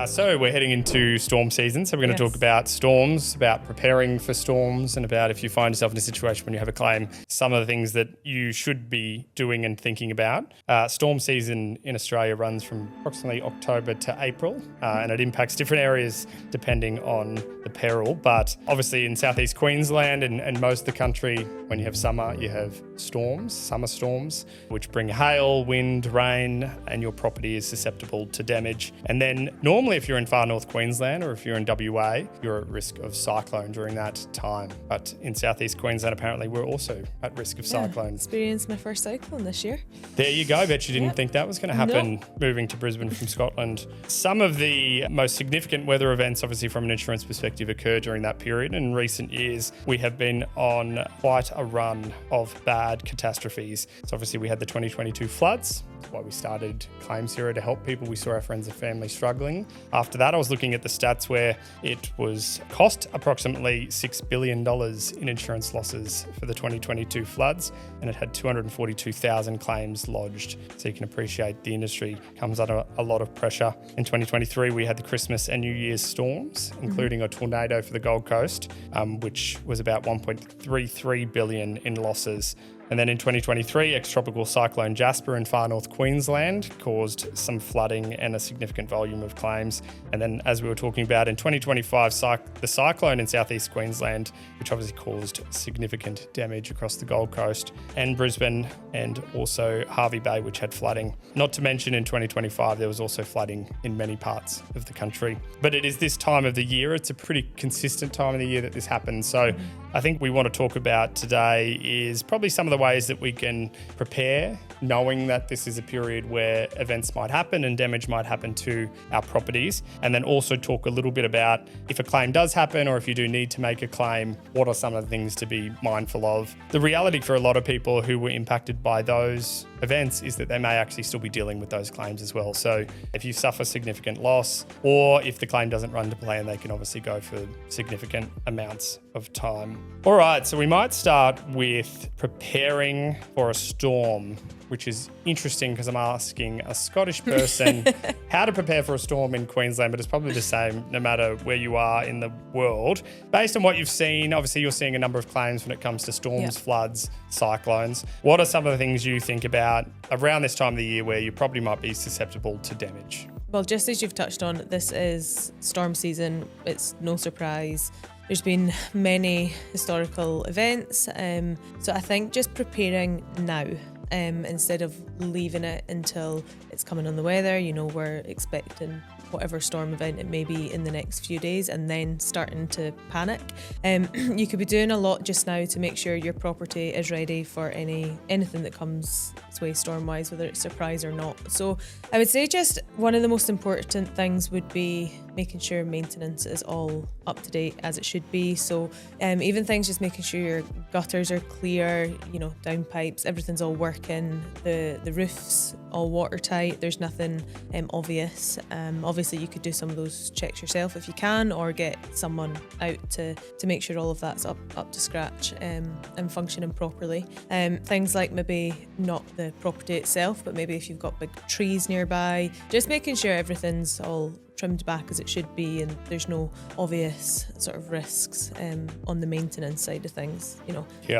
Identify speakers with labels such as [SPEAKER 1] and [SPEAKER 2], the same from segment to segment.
[SPEAKER 1] So we're heading into storm season. So we're going to talk about storms, about preparing for storms, and about if you find yourself in a situation when you have a claim, some of the things that you should be doing and thinking about. Storm season in Australia runs from approximately October to April, and it impacts different areas depending on the peril. But obviously in southeast Queensland and most of the country, when you have summer, you have storms, summer storms, which bring hail, wind, rain, and your property is susceptible to damage. And then normally if you're in far north Queensland or if you're in WA, you're at risk of cyclone during that time. But in southeast Queensland, apparently we're also at risk of cyclones.
[SPEAKER 2] Experienced my first cyclone this year.
[SPEAKER 1] There you go. Bet you didn't think that was going to happen moving to Brisbane from Scotland. Some of the most significant weather events, obviously from an insurance perspective, occur during that period. And in recent years, we have been on quite a run of bad catastrophes. So obviously we had the 2022 floods. That's why we started Claims Hero, to help people. We saw our friends and family struggling. After that, I was looking at the stats where it was cost approximately $6 billion in insurance losses for the 2022 floods, and it had 242,000 claims lodged. So you can appreciate the industry comes under a lot of pressure. In 2023, we had the Christmas and New Year's storms, including a tornado for the Gold Coast, which was about 1.33 billion in losses. And then in 2023, ex-tropical cyclone Jasper in far north Queensland caused some flooding and a significant volume of claims. And then, as we were talking about, in 2025, the cyclone in southeast Queensland, which obviously caused significant damage across the Gold Coast and Brisbane, and also Hervey Bay, which had flooding. Not to mention in 2025, there was also flooding in many parts of the country. But it is this time of the year, it's a pretty consistent time of the year that this happens. So I think we want to talk about today is probably some of the ways that we can prepare, knowing that this is a period where events might happen and damage might happen to our properties. And then also talk a little bit about if a claim does happen or if you do need to make a claim, what are some of the things to be mindful of? The reality for a lot of people who were impacted by those events is that they may actually still be dealing with those claims as well. So if you suffer significant loss, or if the claim doesn't run to plan, they can obviously go for significant amounts of time. All right, so we might start with preparing for a storm, which is interesting because I'm asking a Scottish person how to prepare for a storm in Queensland, but it's probably the same no matter where you are in the world. Based on what you've seen, obviously you're seeing a number of claims when it comes to storms, floods, cyclones. What are some of the things you think about around this time of the year where you probably might be susceptible to damage?
[SPEAKER 2] Well, just as you've touched on, this is storm season. It's no surprise. There's been many historical events. So I think just preparing now, instead of leaving it until it's coming on the weather. We're expecting whatever storm event it may be in the next few days, and then starting to panic. You could be doing a lot just now to make sure your property is ready for anything that comes its way storm-wise, whether it's surprise or not. So I would say just one of the most important things would be making sure maintenance is all up to date as it should be. So even things just making sure your gutters are clear, downpipes, everything's all working, the roof's all watertight, there's nothing obvious. Obviously you could do some of those checks yourself if you can, or get someone out to make sure all of that's up to scratch and functioning properly. Things like maybe not the property itself, but maybe if you've got big trees nearby, just making sure everything's all trimmed back as it should be and there's no obvious sort of risks on the maintenance side of things.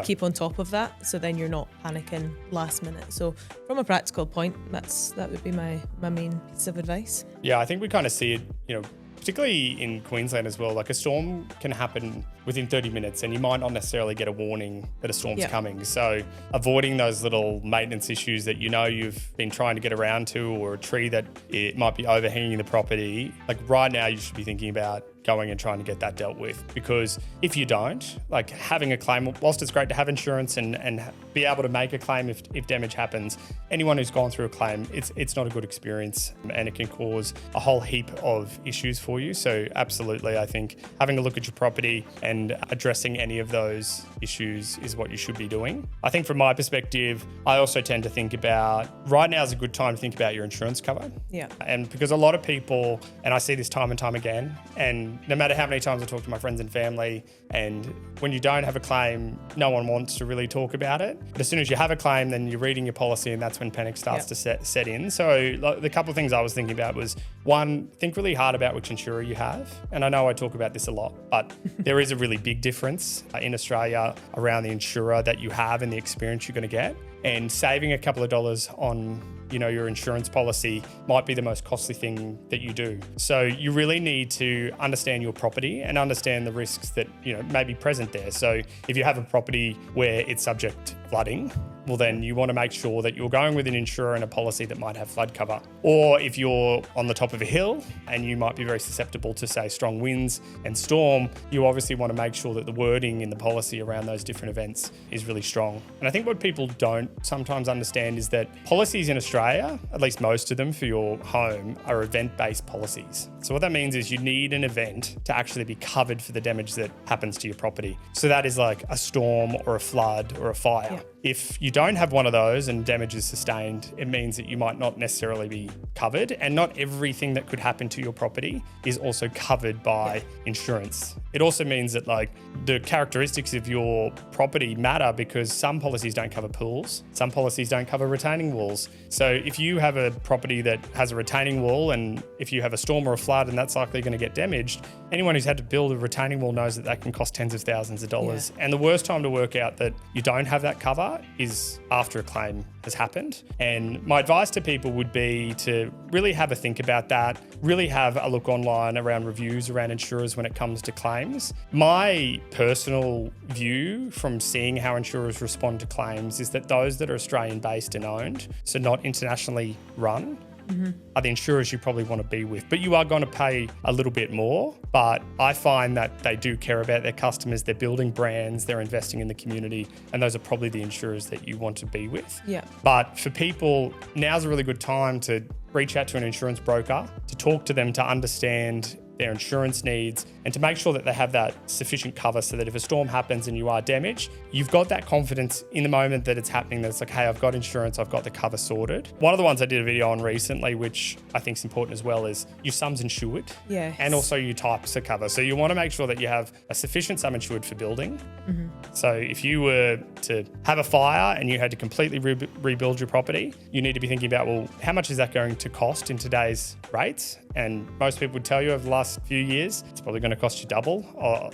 [SPEAKER 2] Keep on top of that, so then you're not panicking last minute. So from a practical point, that would be my main piece of advice. Yeah,
[SPEAKER 1] I think we kind of see it, particularly in Queensland as well. Like a storm can happen within 30 minutes and you might not necessarily get a warning that a storm's coming. So avoiding those little maintenance issues that you've been trying to get around to, or a tree that it might be overhanging the property, like right now you should be thinking about going and trying to get that dealt with. Because if you don't, like having a claim, whilst it's great to have insurance and be able to make a claim if damage happens, anyone who's gone through a claim, it's not a good experience and it can cause a whole heap of issues for you. So absolutely, I think having a look at your property and addressing any of those issues is what you should be doing. I think from my perspective, I also tend to think about, right now is a good time to think about your insurance cover.
[SPEAKER 2] Yeah.
[SPEAKER 1] And because a lot of people, and I see this time and time again, and And no matter how many times I talk to my friends and family, and when you don't have a claim, no one wants to really talk about it. But as soon as you have a claim, then you're reading your policy, and that's when panic starts to set in. So the couple of things I was thinking about was, one, think really hard about which insurer you have. And I know I talk about this a lot, but there is a really big difference in Australia around the insurer that you have and the experience you're going to get. And saving a couple of dollars on your insurance policy might be the most costly thing that you do. So you really need to understand your property and understand the risks that may be present there. So if you have a property where it's subject to flooding, well, then you want to make sure that you're going with an insurer and a policy that might have flood cover. Or if you're on the top of a hill and you might be very susceptible to, say, strong winds and storm, you obviously want to make sure that the wording in the policy around those different events is really strong. And I think what people don't sometimes understand is that policies in Australia, at least most of them for your home, are event-based policies. So what that means is you need an event to actually be covered for the damage that happens to your property. So that is like a storm or a flood or a fire. Yeah. If you don't have one of those and damage is sustained, it means that you might not necessarily be covered, and not everything that could happen to your property is also covered by insurance. It also means that the characteristics of your property matter, because some policies don't cover pools, some policies don't cover retaining walls. So if you have a property that has a retaining wall, and if you have a storm or a flood and that's likely going to get damaged, anyone who's had to build a retaining wall knows that can cost tens of thousands of dollars. Yeah. And the worst time to work out that you don't have that cover is after a claim has happened. And my advice to people would be to really have a think about that, really have a look online around reviews around insurers when it comes to claims. My personal view from seeing how insurers respond to claims is that those that are Australian based and owned, so not internationally run, are the insurers you probably want to be with. But you are going to pay a little bit more. But I find that they do care about their customers, they're building brands, they're investing in the community, and those are probably the insurers that you want to be with.
[SPEAKER 2] Yeah.
[SPEAKER 1] But for people, now's a really good time to reach out to an insurance broker, to talk to them, to understand their insurance needs, and to make sure that they have that sufficient cover so that if a storm happens and you are damaged, you've got that confidence in the moment that it's happening, that it's like, hey, I've got insurance, I've got the cover sorted. One of the ones I did a video on recently, which I think is important as well, is your sums insured.
[SPEAKER 2] Yes.
[SPEAKER 1] And also your types of cover. So you want to make sure that you have a sufficient sum insured for building. So if you were to have a fire and you had to completely rebuild your property, you need to be thinking about, well, how much is that going to cost in today's rates? And most people would tell you over the last few years, it's probably going to cost you double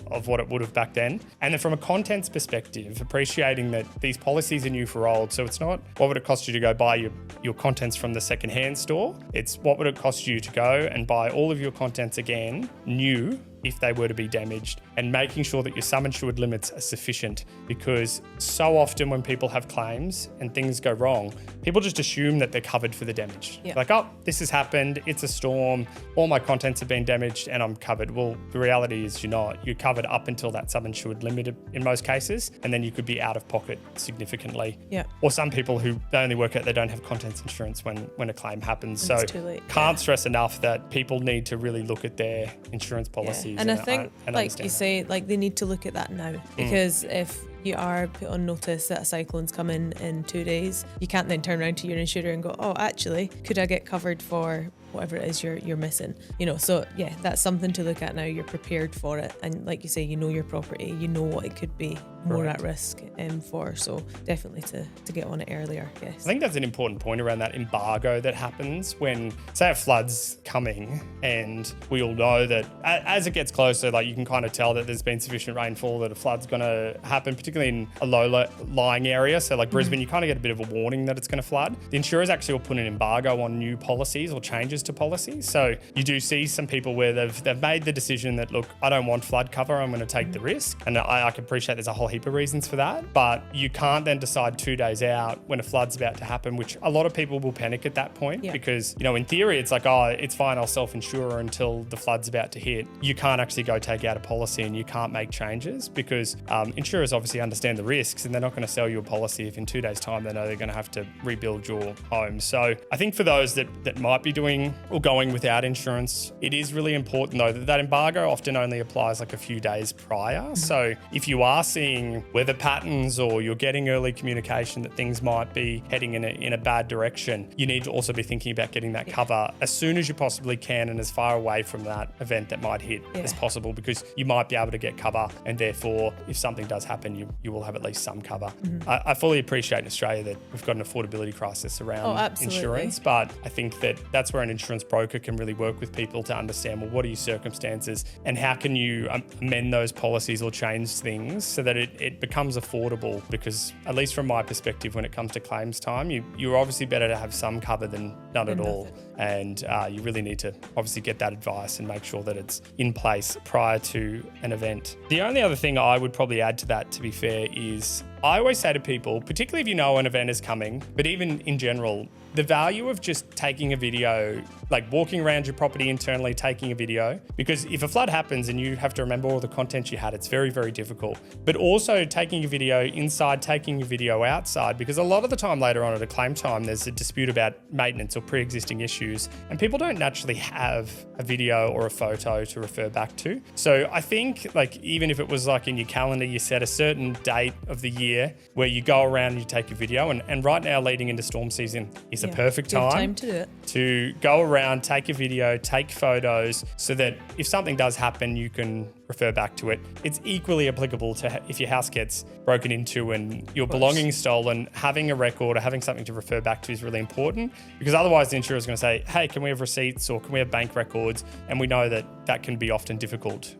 [SPEAKER 1] of what it would have back then. And then from a contents perspective, appreciating that these policies are new for old. So it's not what would it cost you to go buy your contents from the secondhand store. It's what would it cost you to go and buy all of your contents again, new, if they were to be damaged, and making sure that your sum insured limits are sufficient, because so often when people have claims and things go wrong, people just assume that they're covered for the damage.
[SPEAKER 2] Yep.
[SPEAKER 1] Like, oh, this has happened, it's a storm, all my contents have been damaged and I'm covered. Well, the reality is you're not. You're covered up until that sum insured limit in most cases, and then you could be out of pocket significantly.
[SPEAKER 2] Yeah.
[SPEAKER 1] Or some people who they only work out they don't have contents insurance when a claim happens.
[SPEAKER 2] And
[SPEAKER 1] so
[SPEAKER 2] it's too late.
[SPEAKER 1] Can't stress enough that people need to really look at their insurance policy.
[SPEAKER 2] And I think, like you say, they need to look at that now, because if you are put on notice that a cyclone's coming in 2 days, you can't then turn around to your insurer and go, oh, actually, could I get covered for whatever it is you're missing? So yeah, that's something to look at now. You're prepared for it, and like you say, you know your property, you know what it could be more at risk for. So definitely to get on it earlier. Yes,
[SPEAKER 1] I think that's an important point around that embargo that happens when, say, a flood's coming, and we all know that as it gets closer, you can kind of tell that there's been sufficient rainfall that a flood's going to happen, particularly in a low-lying area. So like Brisbane, you kind of get a bit of a warning that it's going to flood. The insurers actually will put an embargo on new policies or changes to policies. So you do see some people where they've made the decision that, look, I don't want flood cover, I'm going to take the risk. And I can appreciate there's a whole heap of reasons for that, but you can't then decide 2 days out when a flood's about to happen, which a lot of people will panic at that point because, in theory, it's like, oh, it's fine, I'll self-insure until the flood's about to hit. You can't actually go take out a policy and you can't make changes because insurers obviously understand the risks, and they're not going to sell you a policy if in 2 days' time they know they're going to have to rebuild your home. So I think for those that might be doing going or going without insurance. It is really important though that embargo often only applies like a few days prior. So if you are seeing weather patterns or you're getting early communication that things might be heading in a bad direction, you need to also be thinking about getting that cover as soon as you possibly can and as far away from that event that might hit as possible, because you might be able to get cover, and therefore if something does happen, you will have at least some cover. I fully appreciate in Australia that we've got an affordability crisis around insurance, but I think that that's where an insurance broker can really work with people to understand, well, what are your circumstances and how can you amend those policies or change things so that it becomes affordable? Because at least from my perspective, when it comes to claims time, you're obviously better to have some cover than none at all. And you really need to obviously get that advice and make sure that it's in place prior to an event. The only other thing I would probably add to that, to be fair, is I always say to people, particularly if you know an event is coming, but even in general, the value of just taking a video, like walking around your property internally, taking a video, because if a flood happens and you have to remember all the content you had, it's very, very difficult. But also taking a video inside, taking a video outside, because a lot of the time later on at a claim time, there's a dispute about maintenance or pre-existing issues, and people don't naturally have a video or a photo to refer back to. So I think like even if it was like in your calendar, you set a certain date of the year where you go around and you take a video, and right now leading into storm season is a perfect time
[SPEAKER 2] to do it.
[SPEAKER 1] To go around, take a video, take photos, so that if something does happen, you can refer back to it. It's equally applicable to if your house gets broken into and your belongings stolen. Having a record or having something to refer back to is really important, because otherwise the insurer is going to say, hey, can we have receipts or can we have bank records? And we know that can be often difficult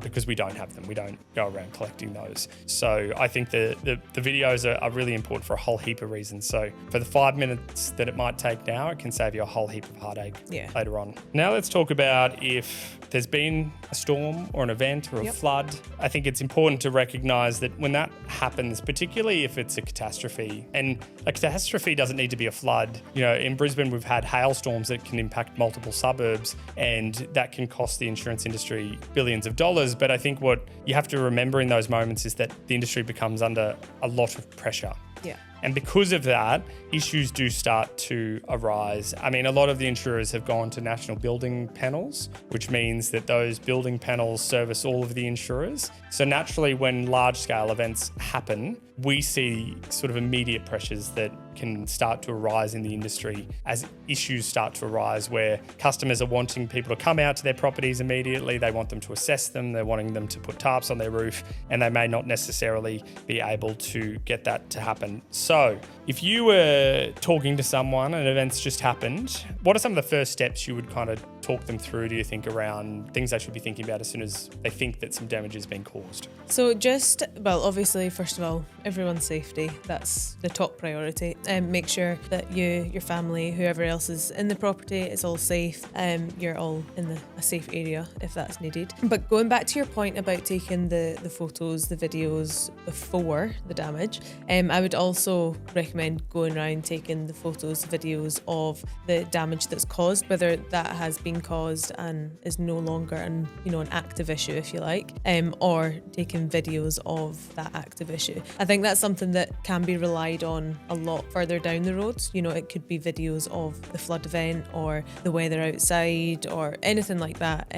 [SPEAKER 1] because we don't have them. We don't go around collecting those. So I think the videos are really important for a whole heap of reasons. So for the 5 minutes that it might take now, it can save you a whole heap of heartache later on. Now let's talk about if there's been a storm or an event or a flood. I think it's important to recognise that when that happens, particularly if it's a catastrophe, and a catastrophe doesn't need to be a flood. You know, in Brisbane, we've had hailstorms that can impact multiple suburbs, and that can cost the insurance industry billions of dollars. But I think what you have to remember in those moments is that the industry becomes under a lot of pressure. And because of that, issues do start to arise. I mean, a lot of the insurers have gone to national building panels, which means that those building panels service all of the insurers. So naturally, when large-scale events happen, we see sort of immediate pressures that can start to arise in the industry as issues start to arise where customers are wanting people to come out to their properties immediately. They want them to assess them. They're wanting them to put tarps on their roof, and they may not necessarily be able to get that to happen. So if you were talking to someone and events just happened, what are some of the first steps you would kind of talk them through, do you think, around things they should be thinking about as soon as they think that some damage has been caused?
[SPEAKER 2] So obviously, first of all, everyone's safety. That's the top priority. Make sure that you, your family, whoever else is in the property is all safe. You're all in a safe area if that's needed. But going back to your point about taking the photos, the videos before the damage, I would also recommend going around taking the photos, videos of the damage that's caused, whether that has been caused and is no longer an active issue, if you like, or taking videos of that active issue. I think that's something that can be relied on a lot further down the road. It could be videos of the flood event or the weather outside or anything like that,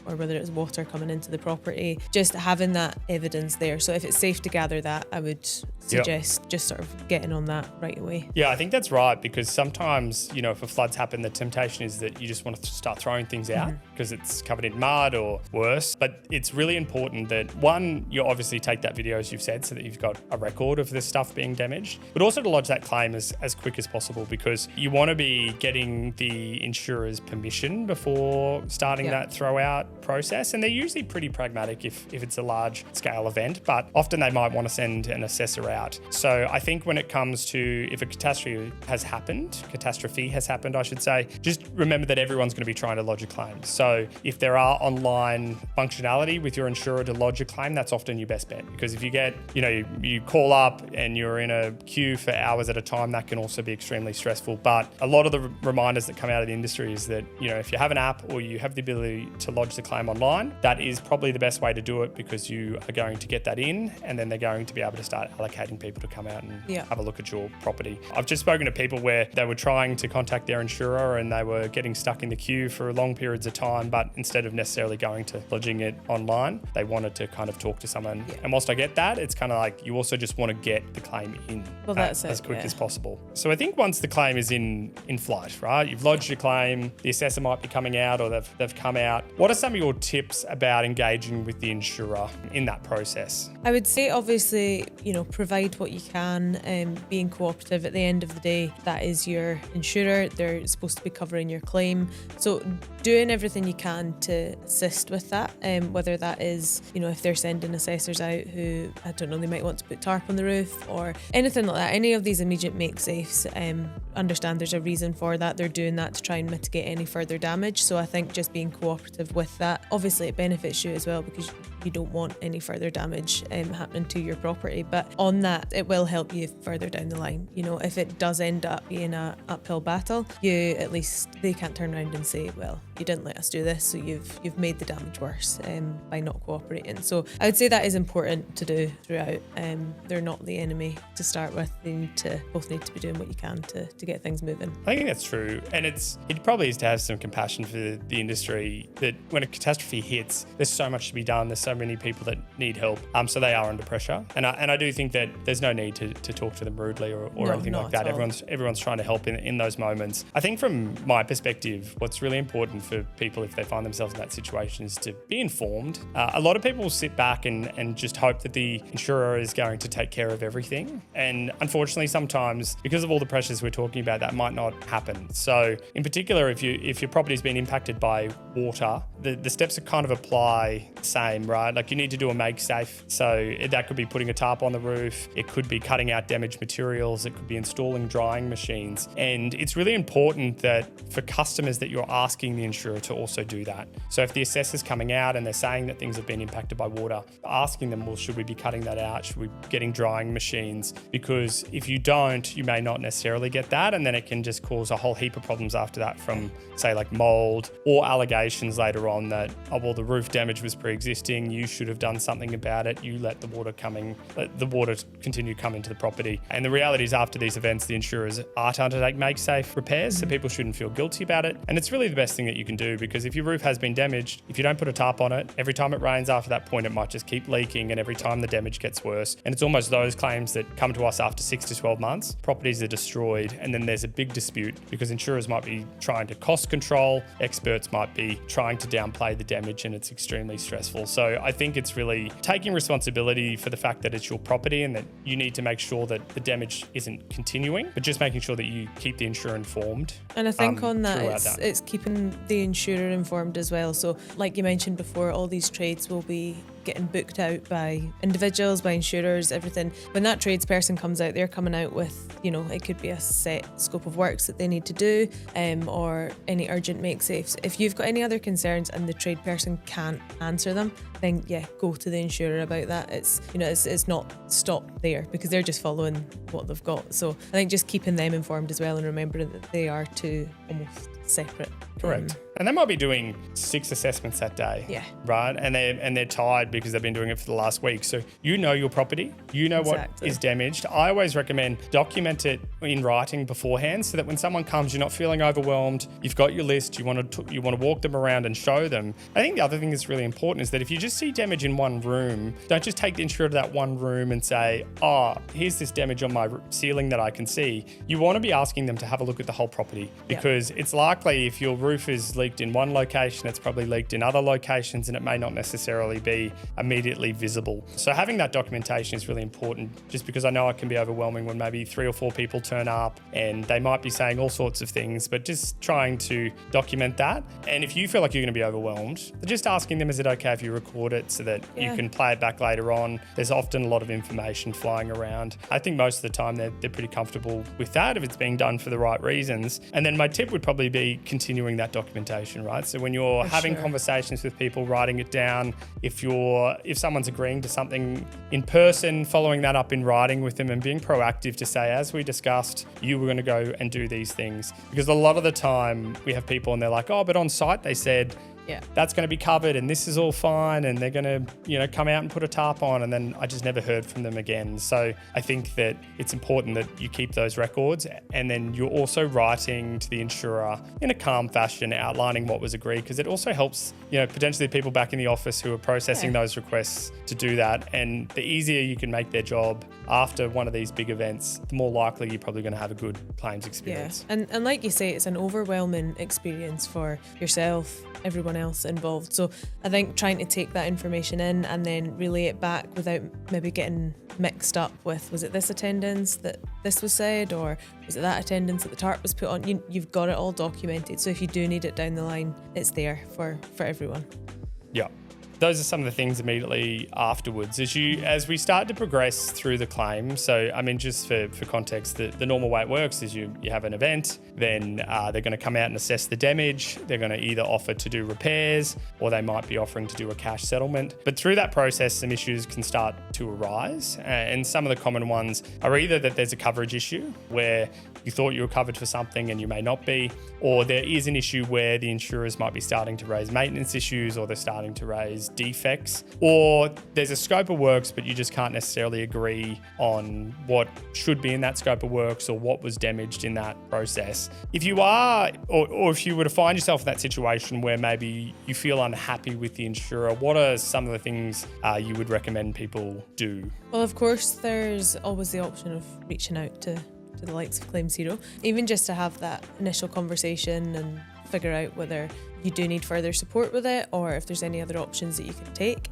[SPEAKER 2] or whether it's water coming into the property, just having that evidence there. So if it's safe to gather that, I would suggest just sort of getting on that right away. Yeah,
[SPEAKER 1] I think that's right, because sometimes, if a flood's happened, the temptation is that you just want to start throwing things out because it's covered in mud or worse. But it's really important that, one, you obviously take that video, as you've said, so that you've got a record of this stuff being damaged, but also to lodge that claim as quick as possible, because you want to be getting the insurer's permission before starting that throw out process. And they're usually pretty pragmatic if it's a large scale event, but often they might want to send an assessor out. So I think when it comes to if a catastrophe has happened, I should say, just remember that everyone's going to be trying to lodge a claim. So So if there are online functionality with your insurer to lodge a claim, that's often your best bet, because if you get, you call up and you're in a queue for hours at a time, that can also be extremely stressful. But a lot of the reminders that come out of the industry is that, if you have an app or you have the ability to lodge the claim online, that is probably the best way to do it, because you are going to get that in, and then they're going to be able to start allocating people to come out and have a look at your property. I've just spoken to people where they were trying to contact their insurer and they were getting stuck in the queue for long periods of time, but instead of necessarily going to lodging it online, they wanted to kind of talk to someone. And whilst I get that, it's kind of like you also just want to get the claim in as quick as possible. So I think once the claim is in flight, right? You've lodged your claim, the assessor might be coming out, or they've come out. What are some of your tips about engaging with the insurer in that process?
[SPEAKER 2] I would say, obviously, provide what you can, being cooperative. At the end of the day, that is your insurer. They're supposed to be covering your claim. So doing everything you can to assist with that, whether that is, if they're sending assessors out who, I don't know, they might want to put tarp on the roof or anything like that, any of these immediate make-safes, understand there's a reason for that. They're doing that to try and mitigate any further damage. So I think just being cooperative with that, obviously it benefits you as well, because you don't want any further damage happening to your property. But on that, it will help you further down the line. If it does end up being an uphill battle, at least they can't turn around and say, well, you didn't let us do this, so you've made the damage worse by not cooperating. So I would say that is important to do throughout. They're not the enemy to start with. They both need to be doing what you can to get things moving.
[SPEAKER 1] I think that's true. And it probably is to have some compassion for the industry, that when a catastrophe hits, there's so much to be done. There's so many people that need help. So they are under pressure. And I do think that there's no need to talk to them rudely or anything like that. Everyone's trying to help in those moments. I think from my perspective, what's really important for people if they find themselves in that situation is to be informed. A lot of people will sit back and just hope that the insurer is going to take care of everything. And unfortunately, sometimes because of all the pressures we're talking about, that might not happen. So in particular, if your property's been impacted by water, the steps that kind of apply the same, right? Like you need to do a make safe. So that could be putting a tarp on the roof. It could be cutting out damaged materials. It could be installing drying machines. And it's really important that for customers that you're asking the insurer to also do that. So if the assessor's coming out and they're saying that things have been impacted by water, asking them, well, should we be cutting that out? Should we be getting drying machines? Because if you don't, you may not necessarily get that. And then it can just cause a whole heap of problems after that from, say, like mold or allegations later on that, oh, well, the roof damage was pre-existing. You should have done something about it. You let the water continue to come into the property. And the reality is, after these events, the insurers are to undertake make-safe repairs, so people shouldn't feel guilty about it. And it's really the best thing that you can do, because if your roof has been damaged, if you don't put a tarp on it, every time it rains after that point, it might just keep leaking, and every time the damage gets worse. And it's almost those claims that come to us after 6 to 12 months. Properties are destroyed, and then there's a big dispute because insurers might be trying to cost control, experts might be trying to downplay the damage, and it's extremely stressful. So I think it's really taking responsibility for the fact that it's your property and that you need to make sure that the damage isn't continuing, but just making sure that you keep the insurer informed.
[SPEAKER 2] And I think on that, it's keeping the insurer informed as well. So like you mentioned before, all these trades will be getting booked out by individuals, by insurers, everything. When that tradesperson comes out, they're coming out with, it could be a set scope of works that they need to do, or any urgent make-safes. If you've got any other concerns and the tradesperson can't answer them, then go to the insurer about that. It's not stopped there, because they're just following what they've got. So I think just keeping them informed as well, and remembering that they are two almost separate.
[SPEAKER 1] Correct. And they might be doing 6 assessments that day. Yeah. Right? And they're tired because they've been doing it for the last week. So you know your property, you know what is damaged. I always recommend document it in writing beforehand, so that when someone comes, you're not feeling overwhelmed. You've got your list. You want to walk them around and show them. I think the other thing that's really important is that if you just see damage in one room, don't just take the insurer to that one room and say, oh, here's this damage on my ceiling that I can see. You want to be asking them to have a look at the whole property, because it's likely if your roof is leaked in one location, it's probably leaked in other locations, and it may not necessarily be immediately visible. So having that documentation is really important, just because I know it can be overwhelming when maybe 3 or 4 people turn up and they might be saying all sorts of things, but just trying to document that. And if you feel like you're going to be overwhelmed, just asking them, is it okay if you record it so that you can play it back later on? There's often a lot of information flying around. I think most of the time they're pretty comfortable with that if it's being done for the right reasons. And then my tip would probably be continuing that documentation conversation, right? So when you're having
[SPEAKER 2] sure.
[SPEAKER 1] conversations with people, writing it down, if someone's agreeing to something in person, following that up in writing with them and being proactive to say, as we discussed, you were going to go and do these things. Because a lot of the time we have people and they're like, oh, but on site they said, that's going to be covered and this is all fine and they're going to, come out and put a tarp on, and then I just never heard from them again. So I think that it's important that you keep those records, and then you're also writing to the insurer in a calm fashion, outlining what was agreed, because it also helps, potentially people back in the office who are processing those requests to do that. And the easier you can make their job after one of these big events, the more likely you're probably going to have a good claims experience.
[SPEAKER 2] Yeah, and like you say, it's an overwhelming experience for yourself, everyone else involved. So I think trying to take that information in and then relay it back without maybe getting mixed up with, was it this attendance that this was said, or was it that attendance that the tarp was put on? You've got it all documented. So if you do need it down the line, it's there for everyone.
[SPEAKER 1] Yeah. Those are some of the things immediately afterwards. As we start to progress through the claim, so I mean, just for context, the normal way it works is you have an event, then they're going to come out and assess the damage. They're going to either offer to do repairs, or they might be offering to do a cash settlement. But through that process, some issues can start to arise. And some of the common ones are either that there's a coverage issue where you thought you were covered for something and you may not be, or there is an issue where the insurers might be starting to raise maintenance issues, or they're starting to raise defects, or there's a scope of works but you just can't necessarily agree on what should be in that scope of works or what was damaged in that process. If you are, or if you were to find yourself in that situation where maybe you feel unhappy with the insurer, what are some of the things you would recommend people do?
[SPEAKER 2] Well, of course, there's always the option of reaching out to the likes of Claims Hero, even just to have that initial conversation and figure out whether you do need further support with it, or if there's any other options that you can take.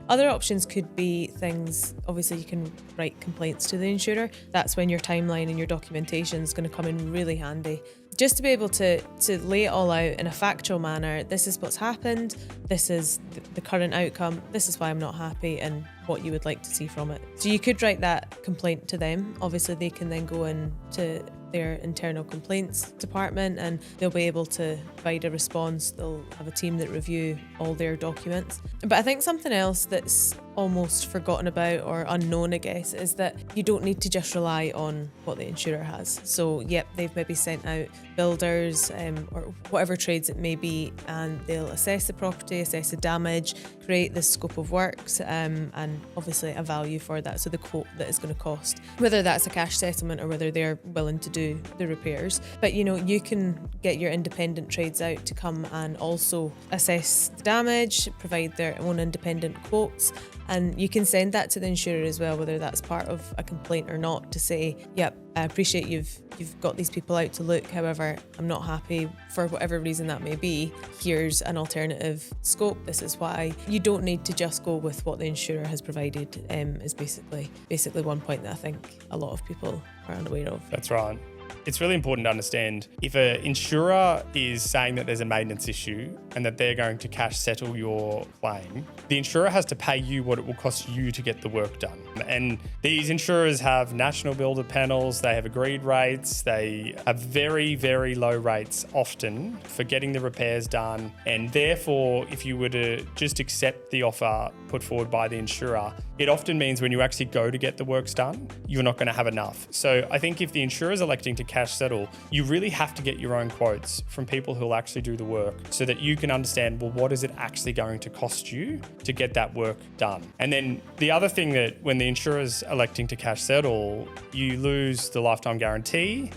[SPEAKER 2] Other options could be things, obviously you can write complaints to the insurer. That's when your timeline and your documentation is going to come in really handy. Just to be able to lay it all out in a factual manner. This is what's happened, this is the current outcome, this is why I'm not happy, and what you would like to see from it. So you could write that complaint to them. Obviously they can then go into their internal complaints department and they'll be able to provide a response. They'll have a team that review all their documents. But I think something else that's almost forgotten about or unknown, I guess, is that you don't need to just rely on what the insurer has. So yep, they've maybe sent out builders or whatever trades it may be, and they'll assess the property, assess the damage, create the scope of works, and obviously a value for that, so the quote that it's going to cost, whether that's a cash settlement or whether they're willing to do the repairs. But you can get your independent trades out to come and also assess the damage, provide their own independent quotes, and you can send that to the insurer as well, whether that's part of a complaint or not, to say, yep, I appreciate you've got these people out to look, however, I'm not happy for whatever reason that may be. Here's an alternative scope, this is why. You don't need to just go with what the insurer has provided, is basically one point that I think a lot of people are unaware of.
[SPEAKER 1] That's right. It's really important to understand if an insurer is saying that there's a maintenance issue and that they're going to cash settle your claim, the insurer has to pay you what it will cost you to get the work done. And these insurers have national builder panels, they have agreed rates, they have very, very low rates often for getting the repairs done. And therefore, if you were to just accept the offer put forward by the insurer, it often means when you actually go to get the works done, you're not going to have enough. So I think if the insurer is electing to cash settle, you really have to get your own quotes from people who will actually do the work so that you can understand, well, what is it actually going to cost you to get that work done? And then the other thing, that when the insurer's electing to cash settle, you lose the lifetime guarantee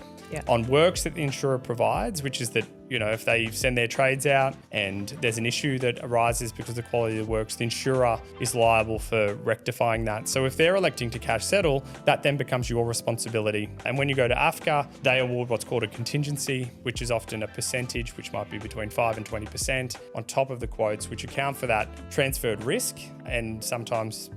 [SPEAKER 1] on works that the insurer provides, which is that, if they send their trades out and there's an issue that arises because of the quality of the works, the insurer is liable for rectifying that. So if they're electing to cash settle, that then becomes your responsibility. And when you go to AFCA, they award what's called a contingency, which is often a percentage, which might be between 5 and 20% on top of the quotes, which account for that transferred risk. And sometimes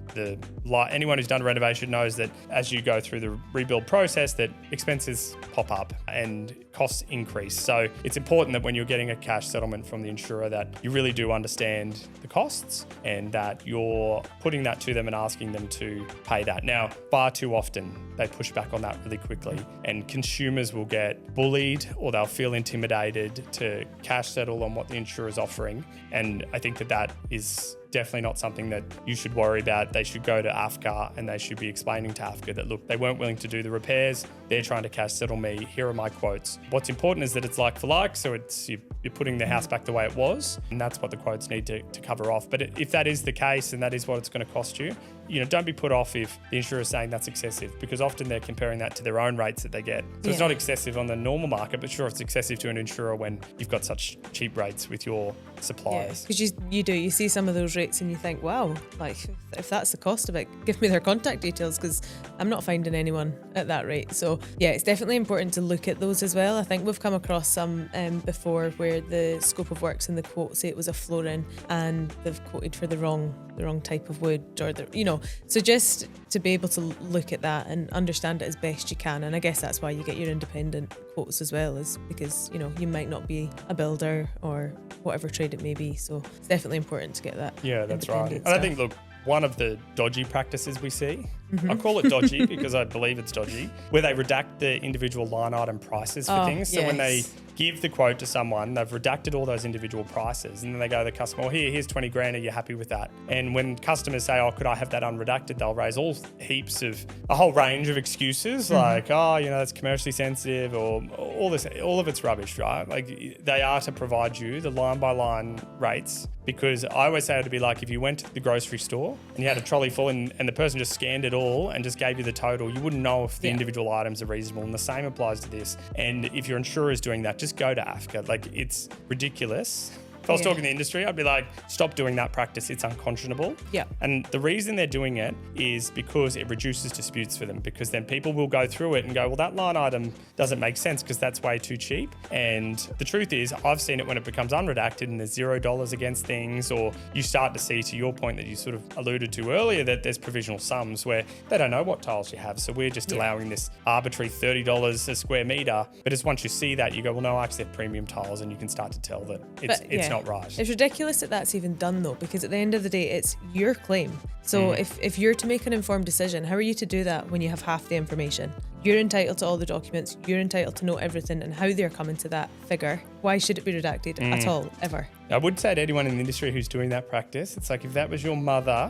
[SPEAKER 1] anyone who's done a renovation knows that as you go through the rebuild process, that expenses pop up and costs increase. So it's important important that when you're getting a cash settlement from the insurer that you really do understand the costs and that you're putting that to them and asking them to pay that. Now, far too often they push back on that really quickly and consumers will get bullied or they'll feel intimidated to cash settle on what the insurer is offering. And I think that is definitely not something that you should worry about. They should go to AFCA and they should be explaining to AFCA that, look, they weren't willing to do the repairs. They're trying to cash settle me. Here are my quotes. What's important is that it's like for like, so it's you're putting the house back the way it was, and that's what the quotes need to cover off. But if that is the case and that is what it's going to cost you, don't be put off if the insurer is saying that's excessive, because often they're comparing that to their own rates that they get. So it's not excessive on the normal market, but sure, it's excessive to an insurer when you've got such cheap rates with your suppliers.
[SPEAKER 2] Because you see some of those rates and you think, wow, like if that's the cost of it, give me their contact details, because I'm not finding anyone at that rate. So yeah, it's definitely important to look at those as well. I think we've come across some before where the scope of works in the quote say it was a flooring and they've quoted for the wrong type of wood, or so just to be able to look at that and understand it as best you can. And I guess that's why you get your independent quotes as well, is because you might not be a builder or whatever trade it may be. So it's definitely important to get that.
[SPEAKER 1] Yeah, that's right. And I think, look, one of the dodgy practices we see, I call it dodgy because I believe it's dodgy, where they redact the individual line item prices for things. So when they give the quote to someone, they've redacted all those individual prices, and then they go to the customer, well, here's 20 grand, are you happy with that? And when customers say, oh, could I have that unredacted, they'll raise a whole range of excuses, like, that's commercially sensitive, or all of it's rubbish, right? Like, they are to provide you the line by line rates, because I always say it to be like, if you went to the grocery store and you had a trolley full and the person just scanned it all and just gave you the total, you wouldn't know if the individual items are reasonable. And the same applies to this. And if your insurer is doing that, just go to AFCA. Like, it's ridiculous. If I was talking to the industry, I'd be like, stop doing that practice. It's unconscionable.
[SPEAKER 2] Yeah.
[SPEAKER 1] And the reason they're doing it is because it reduces disputes for them, because then people will go through it and go, well, that line item doesn't make sense because that's way too cheap. And the truth is, I've seen it when it becomes unredacted and there's $0 against things, or you start to see, to your point that you sort of alluded to earlier, that there's provisional sums where they don't know what tiles you have. So we're just allowing this arbitrary $30 a square metre. But it's once you see that, you go, well, no, I actually have premium tiles, and you can start to tell that it's not right.
[SPEAKER 2] It's ridiculous that that's even done, though, because at the end of the day, it's your claim. So if you're to make an informed decision, how are you to do that when you have half the information? You're entitled to all the documents. You're entitled to know everything and how they're coming to that figure. Why should it be redacted at all, ever?
[SPEAKER 1] I would say to anyone in the industry who's doing that practice, it's like, if that was your mother,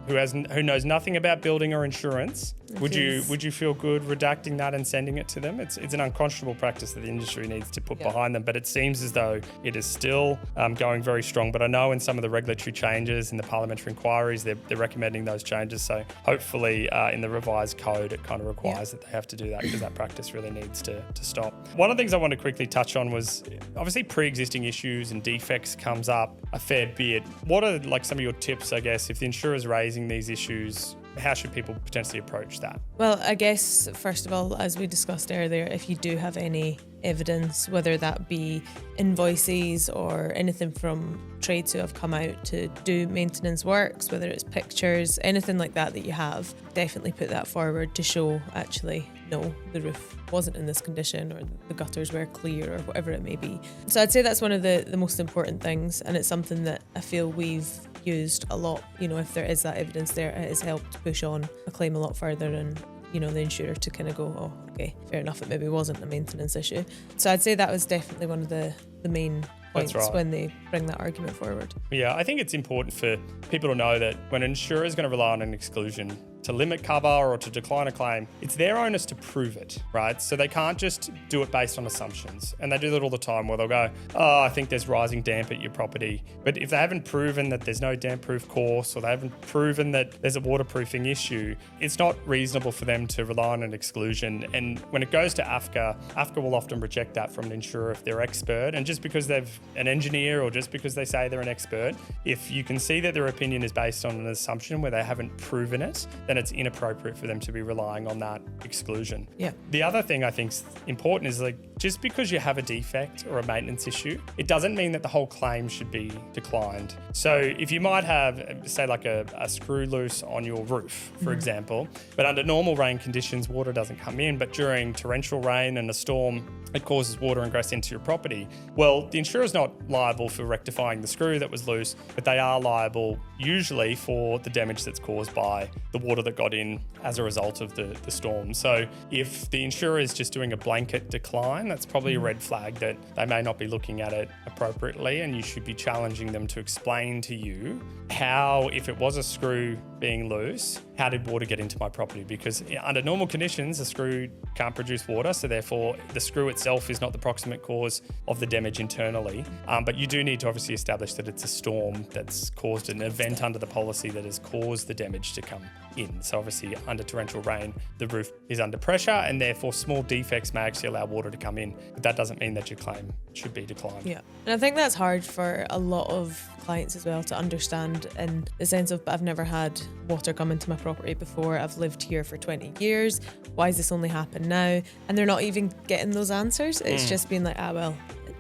[SPEAKER 1] who knows nothing about building or insurance, would you feel good redacting that and sending it to them? It's an unconscionable practice that the industry needs to put behind them, but it seems as though it is still going very strong. But I know in some of the regulatory changes in the parliamentary inquiries, they're recommending those changes. So hopefully in the revised code, it kind of requires that they have to do that, because that practice really needs to stop. One of the things I want to quickly touch on was obviously pre-existing issues and defects comes up a fair bit. What are like some of your tips, I guess, if the insurer is raising these issues? How should people potentially approach that?
[SPEAKER 2] Well, I guess, first of all, as we discussed earlier, if you do have any evidence, whether that be invoices or anything from trades who have come out to do maintenance works, whether it's pictures, anything like that you have, definitely put that forward to show, actually, no, the roof wasn't in this condition, or the gutters were clear, or whatever it may be. So I'd say that's one of the most important things, and it's something that I feel we've used a lot. If there is that evidence there, it has helped push on a claim a lot further, and the insurer to kind of go, oh, okay, fair enough, it maybe wasn't a maintenance issue. So I'd say that was definitely one of the main points when they bring that argument forward.
[SPEAKER 1] Yeah, I think it's important for people to know that when an insurer is going to rely on an exclusion to limit cover or to decline a claim, it's their onus to prove it, right? So they can't just do it based on assumptions. And they do that all the time, where they'll go, oh, I think there's rising damp at your property. But if they haven't proven that there's no damp-proof course, or they haven't proven that there's a waterproofing issue, it's not reasonable for them to rely on an exclusion. And when it goes to AFCA will often reject that from an insurer if they're expert. And just because they've an engineer, or just because they say they're an expert, if you can see that their opinion is based on an assumption where they haven't proven it, then it's inappropriate for them to be relying on that exclusion.
[SPEAKER 2] Yeah.
[SPEAKER 1] The other thing I think is important is just because you have a defect or a maintenance issue, it doesn't mean that the whole claim should be declined. So if you might have, say, like a screw loose on your roof, for example, but under normal rain conditions, water doesn't come in, but during torrential rain and a storm, it causes water ingress into your property. Well, the insurer's not liable for rectifying the screw that was loose, but they are liable usually for the damage that's caused by the water that got in as a result of the storm. So if the insurer is just doing a blanket decline, that's probably a red flag that they may not be looking at it appropriately, and you should be challenging them to explain to you how, if it was a screw being loose, how did water get into my property? Because under normal conditions, a screw can't produce water, so therefore the screw itself is not the proximate cause of the damage internally. But you do need to obviously establish that it's a storm that's caused an event under the policy that has caused the damage to come in. So obviously under torrential rain, the roof is under pressure and therefore small defects may actually allow water to come in, but that doesn't mean that your claim should be declined.
[SPEAKER 2] Yeah. And I think that's hard for a lot of clients as well to understand, in the sense of, I've never had water come into my property before, I've lived here for 20 years, why has this only happened now? And they're not even getting those answers. It's just being like, well,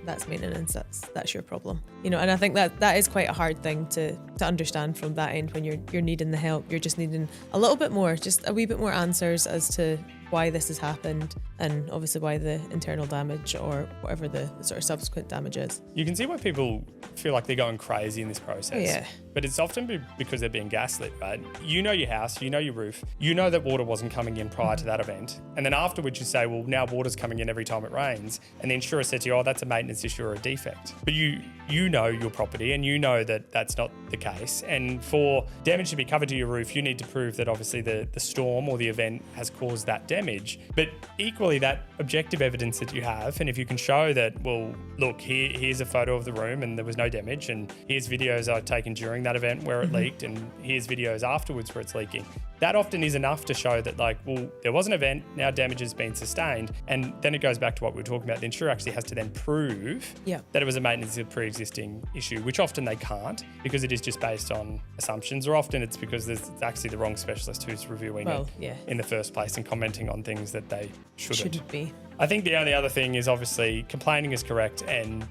[SPEAKER 2] that's maintenance, that's your problem, and I think that is quite a hard thing to understand from that end. When you're needing the help, you're just needing a little bit more, just a wee bit more answers as to why this has happened, and obviously why the internal damage or whatever the sort of subsequent damage is.
[SPEAKER 1] You can see why people feel like they're going crazy in this process.
[SPEAKER 2] Yeah.
[SPEAKER 1] But it's often because they're being gaslit, right? You know your house, you know your roof, you know that water wasn't coming in prior to that event. And then afterwards you say, well, now water's coming in every time it rains. And the insurer said to you, oh, that's a maintenance issue or a defect. But you know your property and you know that that's not the case. And for damage to be covered to your roof, you need to prove that obviously the storm or the event has caused that damage. But equally, that objective evidence that you have, and if you can show that, well, look, here's a photo of the room and there was no damage, and here's videos I've taken during that event where it leaked, and here's videos afterwards where it's leaking. That often is enough to show that, there was an event, now damage has been sustained. And then it goes back to what we were talking about. The insurer actually has to then prove that it was a maintenance of pre-existing issue, which often they can't, because it is just based on assumptions, or often it's because it's actually the wrong specialist who's reviewing it in the first place and commenting on things that they shouldn't
[SPEAKER 2] be.
[SPEAKER 1] I think the only other thing is obviously complaining is correct, and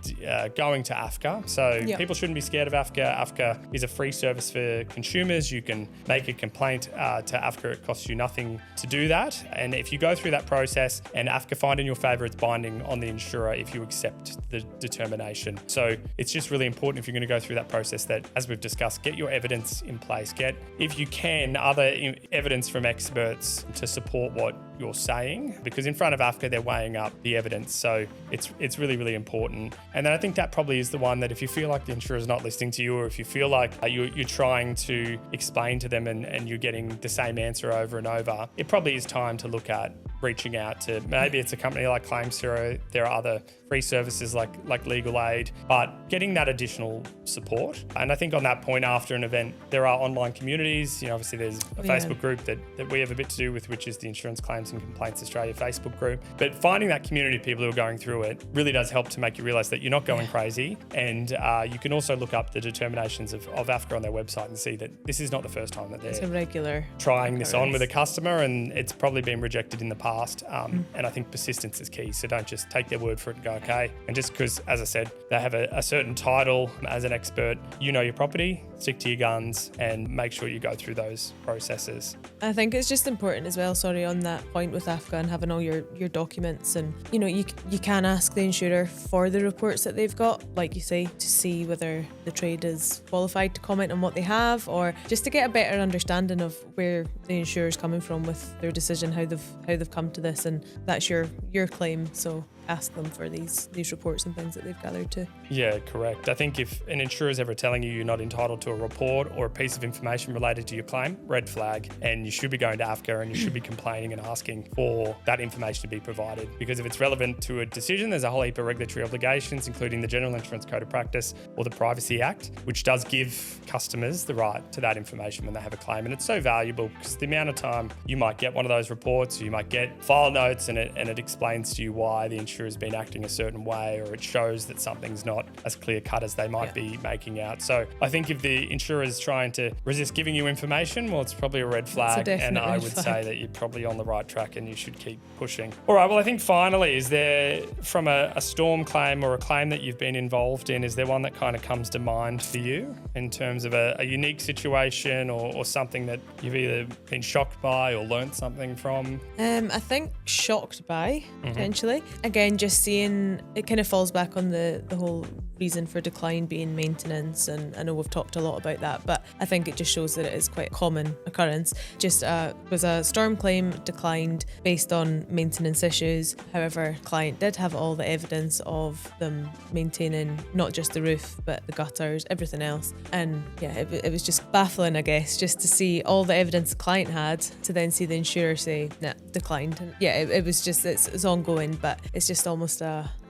[SPEAKER 1] going to AFCA. So people shouldn't be scared of AFCA. AFCA is a free service for consumers. You can make a complaint to AFCA. It costs you nothing to do that. And if you go through that process and AFCA find in your favour, it's binding on the insurer if you accept the determination. So it's just really important, if you're going to go through that process, that, as we've discussed, get your evidence in place. Get, if you can, other evidence from experts to support what you're saying, because in front of AFCA, they're weighing up the evidence. So it's really, really important. And then I think that probably is the one that, if you feel like the insurer is not listening to you, or if you feel like you're trying to explain to them and you're getting the same answer over and over, it probably is time to look at reaching out to, maybe it's a company like Claims Hero. There are other free services like legal aid, but getting that additional support. And I think on that point, after an event, there are online communities. Obviously there's a Facebook group that we have a bit to do with, which is the Insurance Claims and Complaints Australia Facebook group. But finding that community of people who are going through it really does help to make you realise that you're not going crazy. And you can also look up the determinations of AFCA on their website and see that this is not the first time that they're trying this on with a customer, and it's probably been rejected in the past. And I think persistence is key. So don't just take their word for it and go, okay. And just because, as I said, they have a certain title as an expert, you know your property, stick to your guns and make sure you go through those processes.
[SPEAKER 2] I think it's just important as well, on that point with AFCA and having all your documents, and you can ask the insurer for the reports that they've got, like you say, to see whether the trade is qualified to comment on what they have, or just to get a better understanding of where the insurer's coming from with their decision, how they've come to this, and that's your claim. So ask them for these reports and things that they've gathered too.
[SPEAKER 1] Yeah, correct. I think if an insurer is ever telling you you're not entitled to a report or a piece of information related to your claim, red flag, and you should be going to AFCA and you should be complaining and asking for that information to be provided. Because if it's relevant to a decision, there's a whole heap of regulatory obligations, including the General Insurance Code of Practice or the Privacy Act, which does give customers the right to that information when they have a claim. And it's so valuable because the amount of time you might get one of those reports, or you might get file notes and it explains to you why the insurer insurer's been acting a certain way, or it shows that something's not as clear cut as they might be making out. So I think if the insurer is trying to resist giving you information, well, it's probably a red flag, and I would say that you're probably on the right track and you should keep pushing. All right, well, I think finally, is there, from a storm claim or a claim that you've been involved in, is there one that kind of comes to mind for you in terms of a unique situation or something that you've either been shocked by or learnt something from?
[SPEAKER 2] I think shocked by, potentially. Again, just seeing, it kind of falls back on the whole reason for decline being maintenance, and I know we've talked a lot about that, but I think it just shows that it is quite a common occurrence. Just was a storm claim declined based on maintenance issues. However, client did have all the evidence of them maintaining not just the roof but the gutters, everything else, and it was just baffling, I guess, just to see all the evidence the client had to then see the insurer say nah, declined. And it was just it's ongoing, but it's just almost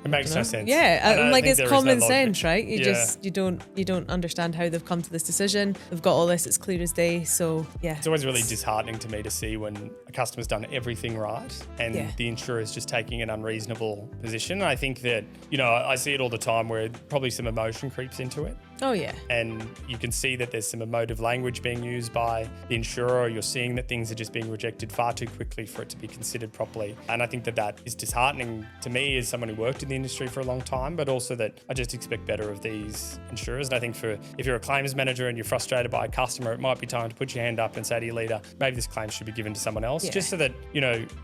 [SPEAKER 1] it makes no sense.
[SPEAKER 2] Yeah, like it's common sense, right? You don't understand how they've come to this decision. They've got all this, it's clear as day. So
[SPEAKER 1] it's always really disheartening to me to see when a customer's done everything right and the insurer is just taking an unreasonable position. And I think that, I see it all the time where probably some emotion creeps into it.
[SPEAKER 2] Oh yeah.
[SPEAKER 1] And you can see that there's some emotive language being used by the insurer, or you're seeing that things are just being rejected far too quickly for it to be considered properly. And I think that is disheartening to me as someone who worked in the industry for a long time, but also that I just expect better of these insurers. And I think if you're a claims manager and you're frustrated by a customer, it might be time to put your hand up and say to your leader, maybe this claim should be given to someone else, just so that,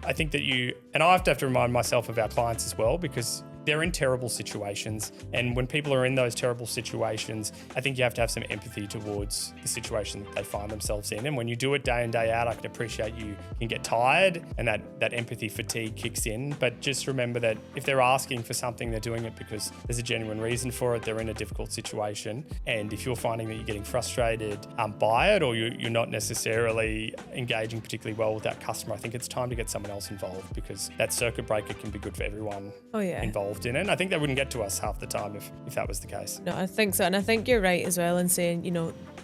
[SPEAKER 1] I think that and I have to remind myself of our clients as well, because they're in terrible situations. And when people are in those terrible situations, I think you have to have some empathy towards the situation that they find themselves in. And when you do it day in, day out, I can appreciate you can get tired and that empathy fatigue kicks in. But just remember that if they're asking for something, they're doing it because there's a genuine reason for it. They're in a difficult situation. And if you're finding that you're getting frustrated by it, or you're not necessarily engaging particularly well with that customer, I think it's time to get someone else involved, because that circuit breaker can be good for everyone involved in it. And I think they wouldn't get to us half the time if that was the case.
[SPEAKER 2] No, I think so. And I think you're right as well in saying,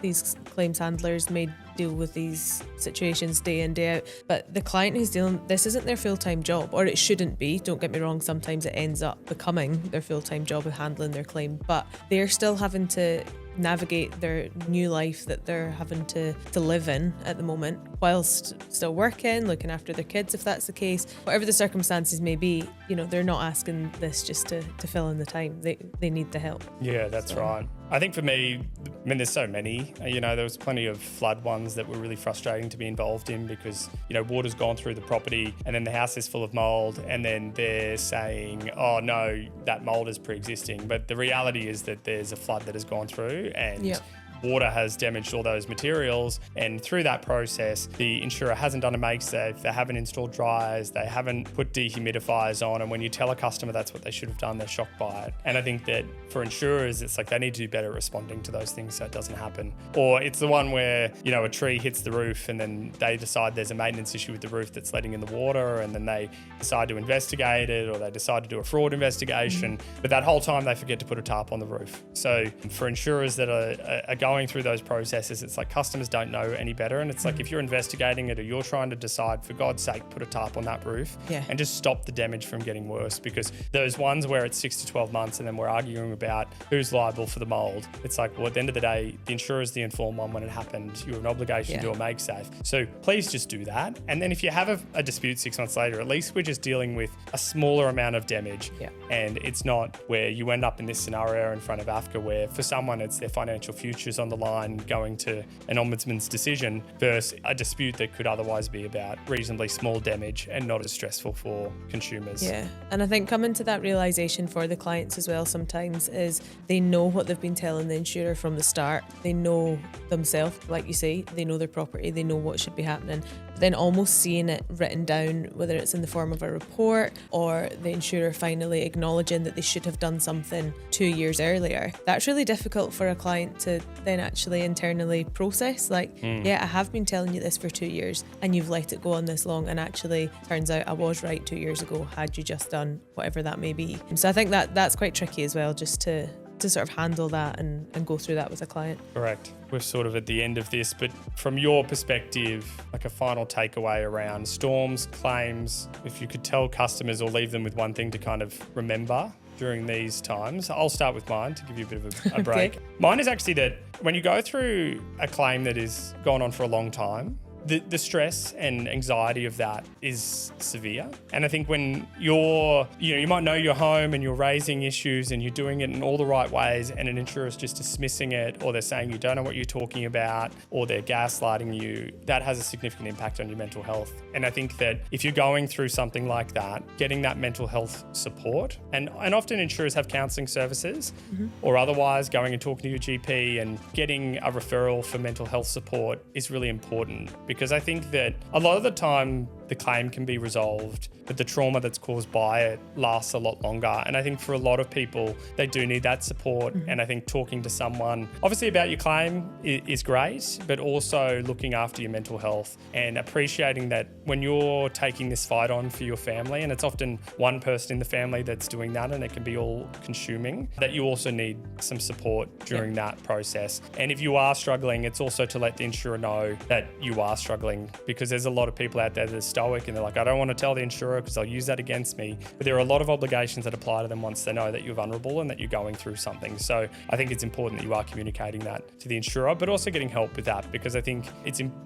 [SPEAKER 2] these claims handlers may deal with these situations day in, day out, but the client who's dealing, this isn't their full-time job, or it shouldn't be. Don't get me wrong, sometimes it ends up becoming their full-time job of handling their claim, but they're still having to navigate their new life that they're having to live in at the moment, whilst still working, looking after their kids if that's the case. Whatever the circumstances may be, they're not asking this just to fill in the time. They need the help.
[SPEAKER 1] Yeah, that's right. I think for me, there's so many. There was plenty of flood ones that were really frustrating to be involved in, because, water's gone through the property and then the house is full of mold, and then they're saying, oh no, that mold is pre-existing. But the reality is that there's a flood that has gone through, and water has damaged all those materials, and through that process the insurer hasn't done a make safe, they haven't installed dryers, they haven't put dehumidifiers on, and when you tell a customer that's what they should have done, they're shocked by it. And I think that for insurers, it's like they need to do better at responding to those things so it doesn't happen. Or it's the one where a tree hits the roof and then they decide there's a maintenance issue with the roof that's letting in the water, and then they decide to investigate it, or they decide to do a fraud investigation, but that whole time they forget to put a tarp on the roof. So for insurers that are going through those processes, it's like customers don't know any better, and it's like if you're investigating it or you're trying to decide, for God's sake, put a tarp on that roof and just stop the damage from getting worse. Because those ones where it's 6 to 12 months and then we're arguing about who's liable for the mold, it's like, well, at the end of the day, the insurer's the informed one when it happened. You have an obligation to do a make safe. So please just do that. And then if you have a dispute 6 months later, at least we're just dealing with a smaller amount of damage. And it's not where you end up in this scenario in front of AFCA where for someone it's their financial futures on the line going to an ombudsman's decision versus a dispute that could otherwise be about reasonably small damage and not as stressful for consumers.
[SPEAKER 2] Yeah, and I think coming to that realisation for the clients as well sometimes is they know what they've been telling the insurer from the start. They know themselves, like you say, they know their property, they know what should be happening. But then almost seeing it written down, whether it's in the form of a report or the insurer finally acknowledging that they should have done something 2 years earlier, that's really difficult for a client to then actually internally process. Like, I have been telling you this for 2 years and you've let it go on this long, and actually turns out I was right 2 years ago had you just done whatever that may be. So I think that's quite tricky as well, just to to sort of handle that and go through that with a client.
[SPEAKER 1] Correct. We're sort of at the end of this, but from your perspective, like a final takeaway around storms, claims, if you could tell customers or leave them with one thing to kind of remember during these times. I'll start with mine to give you a bit of a break.
[SPEAKER 2] Okay.
[SPEAKER 1] Mine is actually that when you go through a claim that is gone on for a long time, the stress and anxiety of that is severe. And I think when you might know your home and you're raising issues and you're doing it in all the right ways and an insurer is just dismissing it, or they're saying you don't know what you're talking about, or they're gaslighting you, that has a significant impact on your mental health. And I think that if you're going through something like that, getting that mental health support, and often insurers have counselling services, or otherwise going and talking to your GP and getting a referral for mental health support is really important. Because I think that a lot of the time the claim can be resolved, but the trauma that's caused by it lasts a lot longer. And I think for a lot of people, they do need that support. And I think talking to someone, obviously about your claim is great, but also looking after your mental health and appreciating that when you're taking this fight on for your family, and it's often one person in the family that's doing that and it can be all consuming, that you also need some support during that process. And if you are struggling, it's also to let the insurer know that you are struggling, because there's a lot of people out there that are stoic and they're like, I don't want to tell the insurer because they'll use that against me. But there are a lot of obligations that apply to them once they know that you're vulnerable and that you're going through something. So I think it's important that you are communicating that to the insurer, but also getting help with that, because I think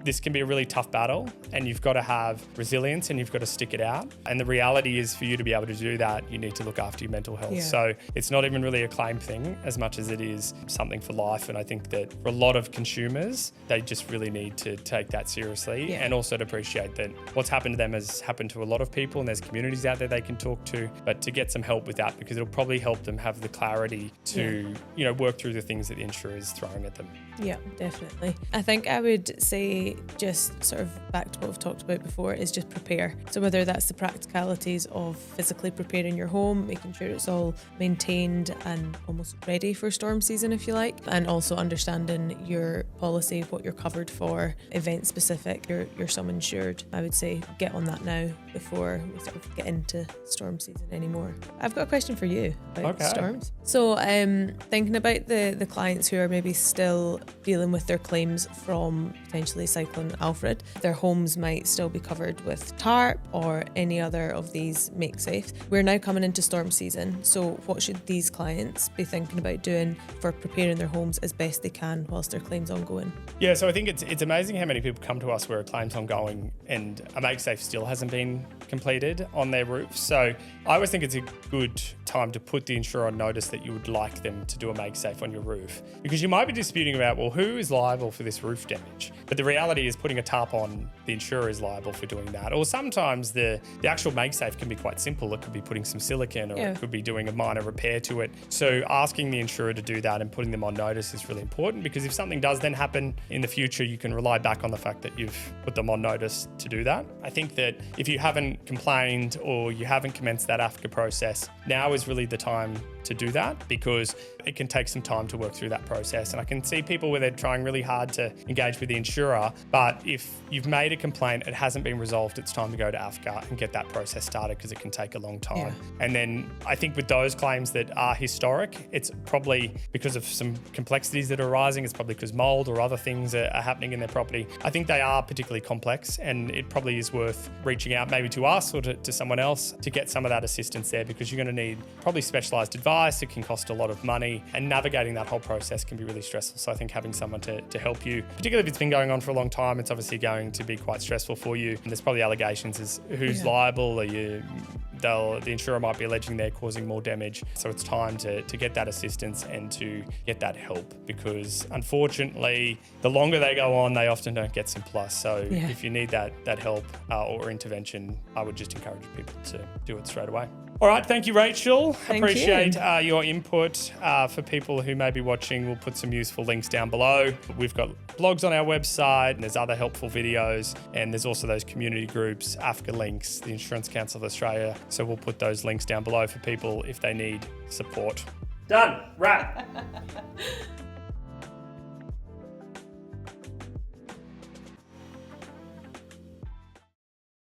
[SPEAKER 1] this can be a really tough battle and you've got to have resilience and you've got to stick it out. And the reality is, for you to be able to do that, you need to look after your mental health. So it's not even really a claim thing as much as it is something for life. And I think that for a lot of consumers, they just really need to take that seriously and also to appreciate that what's happened to them has happened to a lot of people, and there's communities out there they can talk to, but to get some help with that, because it'll probably help them have the clarity to work through the things that the insurer is throwing at them.
[SPEAKER 2] Yeah, definitely. I think I would say, just sort of back to what we've talked about before, is just prepare. So whether that's the practicalities of physically preparing your home, making sure it's all maintained and almost ready for storm season, if you like, and also understanding your policy, what you're covered for, event specific, you're sum insured. I would say get on that now before we sort of get into storm season anymore. I've got a question for you about storms. So thinking about the clients who are maybe still dealing with their claims from potentially Cyclone Alfred, their homes might still be covered with tarp or any other of these make safe. We're now coming into storm season, so what should these clients be thinking about doing for preparing their homes as best they can whilst their claim's ongoing?
[SPEAKER 1] Yeah, so I think it's amazing how many people come to us where a claim's ongoing and a make safe still hasn't been completed on their roof. So I always think it's a good time to put the insurer on notice that you would like them to do a make safe on your roof, because you might be disputing about, well, who is liable for this roof damage? But the reality is, putting a tarp on, the insurer is liable for doing that. Or sometimes the actual make safe can be quite simple. It could be putting some silicone, or it could be doing a minor repair to it. So asking the insurer to do that and putting them on notice is really important, because if something does then happen in the future, you can rely back on the fact that you've put them on notice to do that. I think that if you haven't complained or you haven't commenced that AFCA process, now is really the time to do that, because it can take some time to work through that process. And I can see people where they're trying really hard to engage with the insurer, but if you've made a complaint, it hasn't been resolved, it's time to go to AFCA and get that process started, because it can take a long time. And then I think with those claims that are historic, it's probably because of some complexities that are arising. It's probably because mold or other things are happening in their property. I think they are particularly complex, and it probably is worth reaching out maybe to us or to someone else to get some of that assistance there, because you're going to need probably specialised advice. It can cost a lot of money, and navigating that whole process can be really stressful. So I think having someone to help you, particularly if it's been going on for a long time, it's obviously going to be quite stressful for you. And there's probably allegations as who's liable. The insurer might be alleging they're causing more damage. So it's time to get that assistance and to get that help, because unfortunately, the longer they go on, they often don't get simpler. So if you need that help or intervention, I would just encourage people to do it straight away. All right, thank you, Rachael. Appreciate your input. For people who may be watching, we'll put some useful links down below. We've got blogs on our website, and there's other helpful videos, and there's also those community groups, AFCA links, the Insurance Council of Australia. So we'll put those links down below for people if they need support. Done. Wrap.